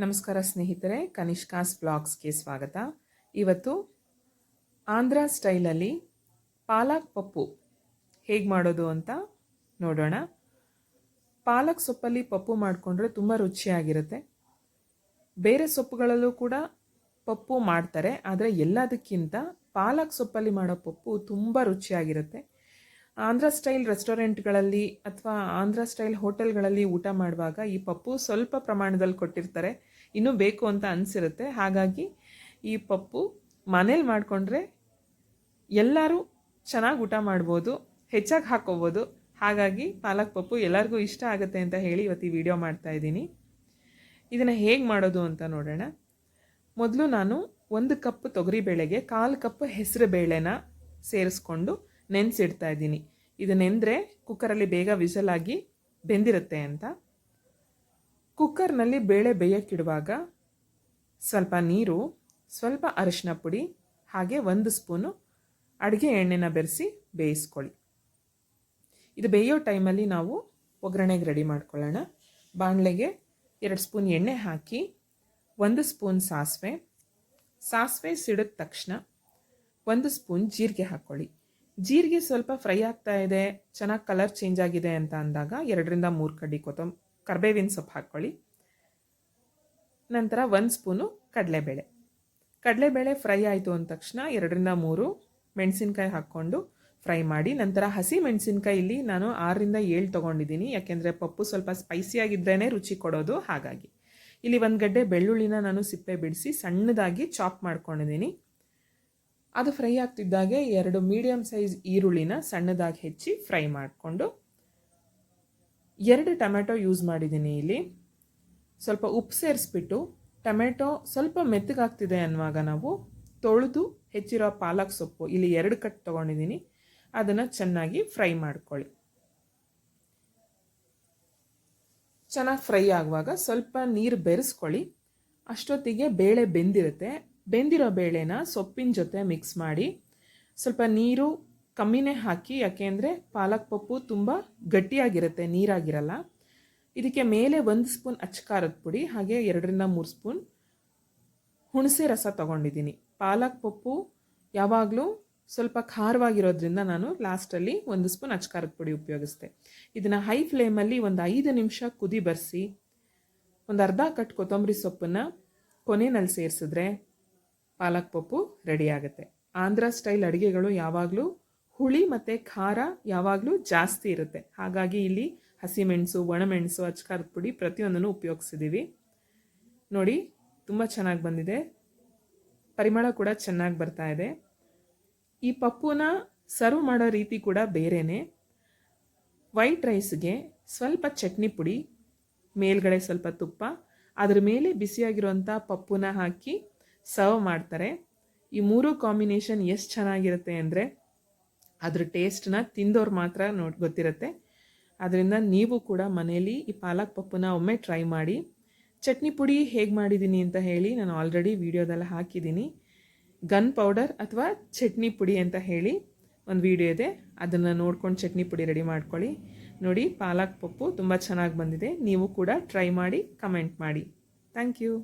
ನಮಸ್ಕಾರ ಸ್ನೇಹಿತರೆ, ಕನಿಷ್ಕಾಸ್ ಬ್ಲಾಗ್ಸ್ಗೆ ಸ್ವಾಗತ. ಇವತ್ತು ಆಂಧ್ರ ಸ್ಟೈಲಲ್ಲಿ ಪಾಲಕ್ ಪಪ್ಪು ಹೇಗೆ ಮಾಡೋದು ಅಂತ ನೋಡೋಣ. ಪಾಲಕ್ ಸೊಪ್ಪಲ್ಲಿ ಪಪ್ಪು ಮಾಡಿಕೊಂಡ್ರೆ ತುಂಬ ರುಚಿಯಾಗಿರುತ್ತೆ. ಬೇರೆ ಸೊಪ್ಪುಗಳಲ್ಲೂ ಕೂಡ ಪಪ್ಪು ಮಾಡ್ತಾರೆ, ಆದರೆ ಎಲ್ಲದಕ್ಕಿಂತ ಪಾಲಕ್ ಸೊಪ್ಪಲ್ಲಿ ಮಾಡೋ ಪಪ್ಪು ತುಂಬ ರುಚಿಯಾಗಿರುತ್ತೆ. ಆಂಧ್ರ ಸ್ಟೈಲ್ ರೆಸ್ಟೋರೆಂಟ್ಗಳಲ್ಲಿ ಅಥವಾ ಆಂಧ್ರ ಸ್ಟೈಲ್ ಹೋಟೆಲ್ಗಳಲ್ಲಿ ಊಟ ಮಾಡುವಾಗ ಈ ಪಪ್ಪು ಸ್ವಲ್ಪ ಪ್ರಮಾಣದಲ್ಲಿ ಕೊಟ್ಟಿರ್ತಾರೆ, ಇನ್ನೂ ಬೇಕು ಅಂತ ಅನಿಸಿರುತ್ತೆ. ಹಾಗಾಗಿ ಈ ಪಪ್ಪು ಮನೇಲಿ ಮಾಡಿಕೊಂಡ್ರೆ ಎಲ್ಲರೂ ಚೆನ್ನಾಗಿ ಊಟ ಮಾಡ್ಬೋದು, ಹೆಚ್ಚಾಗಿ ಹಾಕ್ಕೋಬೋದು. ಹಾಗಾಗಿ ಪಾಲಕ್ ಪಪ್ಪು ಎಲ್ಲರಿಗೂ ಇಷ್ಟ ಆಗುತ್ತೆ ಅಂತ ಹೇಳಿ ಇವತ್ತು ಈ ವಿಡಿಯೋ ಮಾಡ್ತಾಯಿದ್ದೀನಿ. ಇದನ್ನು ಹೇಗೆ ಮಾಡೋದು ಅಂತ ನೋಡೋಣ. ಮೊದಲು ನಾನು 1 ಕಪ್ ತೊಗರಿಬೇಳೆಗೆ 1/4 ಕಪ್ ಹೆಸರು ಬೇಳೆನ ಸೇರಿಸ್ಕೊಂಡು ನೆನೆಸಿಡ್ತಾ ಇದ್ದೀನಿ. ಇದು ನೆಂದರೆ ಕುಕ್ಕರಲ್ಲಿ ಬೇಗ ವಿಸಲಾಗಿ ಬೆಂದಿರುತ್ತೆ ಅಂತ. ಕುಕ್ಕರ್ನಲ್ಲಿ ಬೇಳೆ ಬೇಯಕ್ಕಿಡುವಾಗ ಸ್ವಲ್ಪ ನೀರು, ಸ್ವಲ್ಪ ಅರಿಶಿನ ಪುಡಿ, ಹಾಗೆ 1 ಸ್ಪೂನು ಅಡುಗೆ ಎಣ್ಣೆನ ಬೆರೆಸಿ ಬೇಯಿಸ್ಕೊಳ್ಳಿ. ಇದು ಬೇಯೋ ಟೈಮಲ್ಲಿ ನಾವು ಒಗ್ಗರಣೆಗೆ ರೆಡಿ ಮಾಡ್ಕೊಳ್ಳೋಣ. ಬಾಣಲೆಗೆ 2 ಸ್ಪೂನ್ ಎಣ್ಣೆ ಹಾಕಿ 1 ಸ್ಪೂನ್ ಸಾಸಿವೆ ಸಿಡಿದ ತಕ್ಷಣ 1 ಸ್ಪೂನ್ ಜೀರಿಗೆ ಹಾಕ್ಕೊಳ್ಳಿ. ಜೀರಿಗೆ ಸ್ವಲ್ಪ ಫ್ರೈ ಆಗ್ತಾ ಇದೆ, ಚೆನ್ನಾಗಿ ಕಲರ್ ಚೇಂಜ್ ಆಗಿದೆ ಅಂತ ಅಂದಾಗ 2ರಿಂದ 3 ಕಡ್ಡಿ ಕರಿಬೇವಿನ ಸೊಪ್ಪು ಹಾಕ್ಕೊಳ್ಳಿ. ನಂತರ 1 ಸ್ಪೂನು ಕಡಲೆಬೇಳೆ ಫ್ರೈ ಆಯಿತು ಅಂದ ತಕ್ಷಣ 2ರಿಂದ 3 ಮೆಣಸಿನ್ಕಾಯಿ ಹಾಕ್ಕೊಂಡು ಫ್ರೈ ಮಾಡಿ. ನಂತರ ಹಸಿ ಮೆಣಸಿನ್ಕಾಯಿ ಇಲ್ಲಿ ನಾನು 6ರಿಂದ 7 ತೊಗೊಂಡಿದ್ದೀನಿ, ಯಾಕೆಂದರೆ ಪಪ್ಪು ಸ್ವಲ್ಪ ಸ್ಪೈಸಿಯಾಗಿದ್ರೇ ರುಚಿ ಕೊಡೋದು. ಹಾಗಾಗಿ ಇಲ್ಲಿ 1 ಗಡ್ಡೆ ಬೆಳ್ಳುಳ್ಳಿನ ನಾನು ಸಿಪ್ಪೆ ಬಿಡಿಸಿ ಸಣ್ಣದಾಗಿ ಚಾಪ್ ಮಾಡ್ಕೊಂಡಿದ್ದೀನಿ. ಅದು ಫ್ರೈ ಆಗ್ತಿದ್ದಾಗೆ 2 ಮೀಡಿಯಮ್ ಸೈಜ್ ಈರುಳ್ಳಿನ ಸಣ್ಣದಾಗಿ ಹೆಚ್ಚಿ ಫ್ರೈ ಮಾಡಿಕೊಂಡು 2 ಟೊಮೆಟೊ ಯೂಸ್ ಮಾಡಿದ್ದೀನಿ. ಇಲ್ಲಿ ಸ್ವಲ್ಪ ಉಪ್ಪು ಸೇರಿಸ್ಬಿಟ್ಟು ಟೊಮೆಟೊ ಸ್ವಲ್ಪ ಮೆತ್ತಗಾಗ್ತಿದೆ ಅನ್ನುವಾಗ ನಾವು ತೊಳೆದು ಹೆಚ್ಚಿರೋ ಪಾಲಕ್ ಸೊಪ್ಪು ಇಲ್ಲಿ 2 ಕಟ್ ತೊಗೊಂಡಿದ್ದೀನಿ, ಅದನ್ನು ಚೆನ್ನಾಗಿ ಫ್ರೈ ಮಾಡ್ಕೊಳ್ಳಿ. ಚೆನ್ನಾಗಿ ಫ್ರೈ ಆಗುವಾಗ ಸ್ವಲ್ಪ ನೀರು ಬೆರೆಸ್ಕೊಳ್ಳಿ. ಅಷ್ಟೊತ್ತಿಗೆ ಬೇಳೆ ಬೆಂದಿರುತ್ತೆ. ಬೆಂದಿರೋ ಬೇಳೆನ ಸೊಪ್ಪಿನ ಜೊತೆ ಮಿಕ್ಸ್ ಮಾಡಿ ಸ್ವಲ್ಪ ನೀರು ಕಮ್ಮಿನೇ ಹಾಕಿ, ಯಾಕೆಂದರೆ ಪಾಲಕ್ ಪಪ್ಪು ತುಂಬ ಗಟ್ಟಿಯಾಗಿರುತ್ತೆ, ನೀರಾಗಿರಲ್ಲ. ಇದಕ್ಕೆ ಮೇಲೆ 1 ಸ್ಪೂನ್ ಅಚ್ಚಕಾರದ ಪುಡಿ, ಹಾಗೆ 2ರಿಂದ 3 ಸ್ಪೂನ್ ಹುಣಸೆ ರಸ ತೊಗೊಂಡಿದ್ದೀನಿ. ಪಾಲಕ್ ಪಪ್ಪು ಯಾವಾಗಲೂ ಸ್ವಲ್ಪ ಖಾರವಾಗಿರೋದ್ರಿಂದ ನಾನು ಲಾಸ್ಟಲ್ಲಿ 1 ಸ್ಪೂನ್ ಅಚ್ಚಕಾರದ ಪುಡಿ ಉಪಯೋಗಿಸ್ದೆ. ಇದನ್ನು ಹೈ ಫ್ಲೇಮಲ್ಲಿ 5 ನಿಮಿಷ ಕುದಿ ಬರೆಸಿ ಒಂದು ಅರ್ಧ ಕಟ್ ಕೊತ್ತಂಬರಿ ಸೊಪ್ಪನ್ನು ಕೊನೆಯಲ್ಲಿ ಸೇರಿಸಿದ್ರೆ ಪಾಲಕ್ ಪಪ್ಪು ರೆಡಿ ಆಗುತ್ತೆ. ಆಂಧ್ರ ಸ್ಟೈಲ್ ಅಡುಗೆಗಳು ಯಾವಾಗಲೂ ಹುಳಿ ಮತ್ತು ಖಾರ ಯಾವಾಗಲೂ ಜಾಸ್ತಿ ಇರುತ್ತೆ. ಹಾಗಾಗಿ ಇಲ್ಲಿ ಹಸಿಮೆಣಸು, ಒಣಮೆಣಸು, ಅಚ್ಚಕಾರದ ಪುಡಿ ಪ್ರತಿಯೊಂದನ್ನು ಉಪಯೋಗಿಸಿದ್ದೀವಿ. ನೋಡಿ, ತುಂಬ ಚೆನ್ನಾಗಿ ಬಂದಿದೆ, ಪರಿಮಳ ಕೂಡ ಚೆನ್ನಾಗಿ ಬರ್ತಾ ಇದೆ. ಈ ಪಪ್ಪುನ ಸರ್ವ್ ಮಾಡೋ ರೀತಿ ಕೂಡ ಬೇರೆಯೇ. ವೈಟ್ ರೈಸ್ಗೆ ಸ್ವಲ್ಪ ಚಟ್ನಿ ಪುಡಿ, ಮೇಲ್ಗಡೆ ಸ್ವಲ್ಪ ತುಪ್ಪ, ಅದ್ರ ಮೇಲೆ ಬಿಸಿಯಾಗಿರೋಂಥ ಪಪ್ಪುನ ಹಾಕಿ ಸರ್ವ್ ಮಾಡ್ತಾರೆ. ಈ 3 ಕಾಂಬಿನೇಷನ್ ಎಷ್ಟು ಚೆನ್ನಾಗಿರುತ್ತೆ ಅಂದರೆ ಅದ್ರ ಟೇಸ್ಟನ್ನ ತಿಂದವ್ರು ಮಾತ್ರ ಗೊತ್ತಿರುತ್ತೆ. ಅದರಿಂದ ನೀವು ಕೂಡ ಮನೇಲಿ ಈ ಪಾಲಕ್ ಪಪ್ಪುನ ಒಮ್ಮೆ ಟ್ರೈ ಮಾಡಿ. ಚಟ್ನಿ ಪುಡಿ ಹೇಗೆ ಮಾಡಿದ್ದೀನಿ ಅಂತ ಹೇಳಿ ನಾನು ಆಲ್ರೆಡಿ ವಿಡಿಯೋದೆಲ್ಲ ಹಾಕಿದ್ದೀನಿ. ಗನ್ ಪೌಡರ್ ಅಥವಾ ಚಟ್ನಿ ಪುಡಿ ಅಂತ ಹೇಳಿ ಒಂದು ವಿಡಿಯೋ ಇದೆ, ಅದನ್ನು ನೋಡ್ಕೊಂಡು ಚಟ್ನಿ ಪುಡಿ ರೆಡಿ ಮಾಡ್ಕೊಳ್ಳಿ. ನೋಡಿ, ಪಾಲಕ್ ಪಪ್ಪು ತುಂಬ ಚೆನ್ನಾಗಿ ಬಂದಿದೆ. ನೀವು ಕೂಡ ಟ್ರೈ ಮಾಡಿ ಕಮೆಂಟ್ ಮಾಡಿ. Thank you.